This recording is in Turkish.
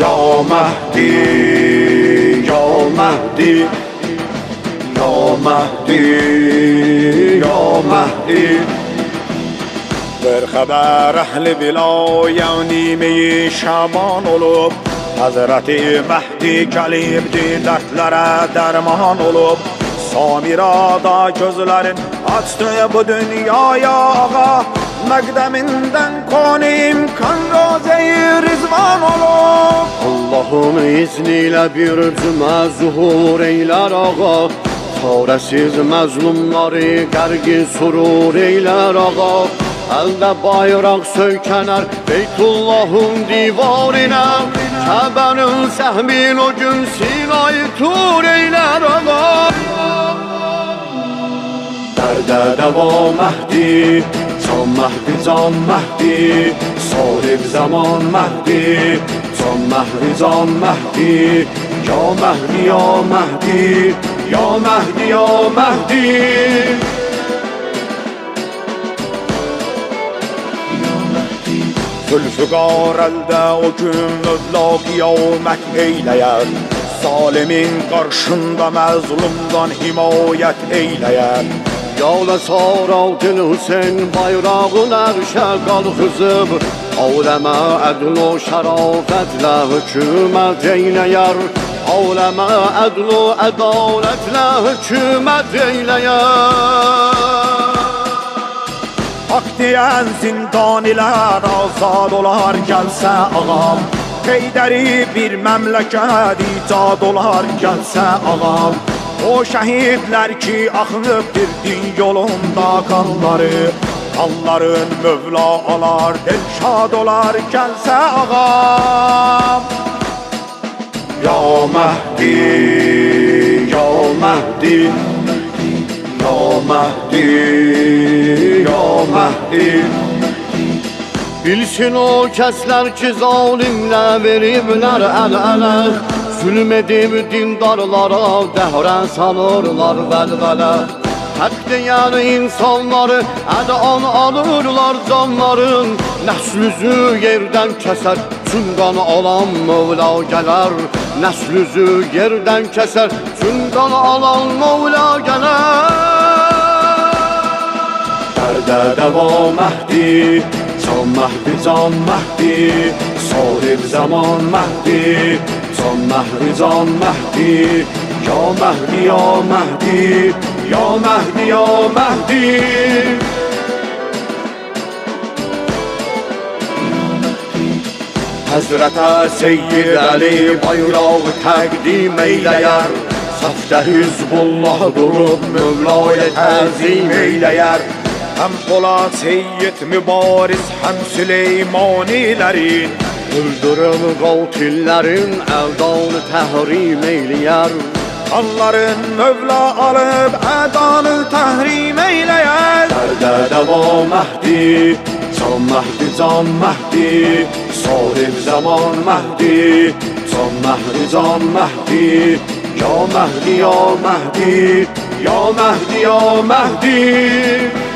Ya Mehdi, Ya Mehdi, Ya Mehdi, Ya Mehdi. Ver haber ehli bilaya nime şaban olup Hazreti Mehdi gelibdi dertlere derman olup Samira'da gözlerin açtı bu dünyaya ağa Mekdeminden konim kan roze-i rizvan olup Allah'ın izniyle bir cüme zuhur eyler ağa Çaresiz mazlumları gergi surur eyler ağa Elde bayrak sökener Beytullah'ın divarine Kabe'nin sehmin o gün Sina'yı tur eyler ağa Derde deva Mehdi, Can Mehdi, Can Mehdi, sahip zaman Mehdi, Can Mehdi, Can Mehdi, Ya Mehdi, Ya Mehdi, Ya Mehdi, Ya Mehdi. Zülfüqar elde o gün Mevla kıyamet eyleyer Zalimin karşında mazlumdan himayet eyleyer Yavla sara dil Hüseyin bayrağın erşe kalkızıp Aleme edlu şerafetle hükümet eyleyer Aleme edlu edaletle hükümet eyleyer Hak diyen zindaniler azad olar gelse ağam Heyderi bir memleket icad olar gelse ağam O şehitler ki akıbdır din yolunda kanları Kanların Mevla alar delşad olar gelse ağam Ya Mehdi, Ya Mehdi, Ya Mehdi, Ya Mehdi. Bilsin o kesler ki zalimle veribler el-ele Zulmedip dindarlara dehre salırlar velvele Hak diyen insanları edan alırlar canların Neslüzü yerden keser Süngan alan Mevla gelir Neslüzü yerden keser Süngan alan Mevla gelir Derde deva Mehdi, Can Mehdi, Can Mehdi, sahip zaman Mehdi, Can Mehdi, Can Mehdi, Ya Mehdi, Ya Mehdi, Ya Mehdi, Ya Mehdi. Hazreti Seyyid Ali bayrağı takdim eyleyer Safta Hizbullah durup Mevla'ya tazim eyleyer Hem Polat Seyyid mübariz hem Süleymanilerin Öldürün qatillerin evdanı təhrim eyleyer Kanların Mevla alıp edanı tahrim eyleyer Derde deva Mehdi, Can Mehdi, Can Mehdi, sahip zaman Mehdi, Can Mehdi, Can Mehdi, Ya Mehdi, Ya Mehdi, Ya Mehdi, Ya Mehdi.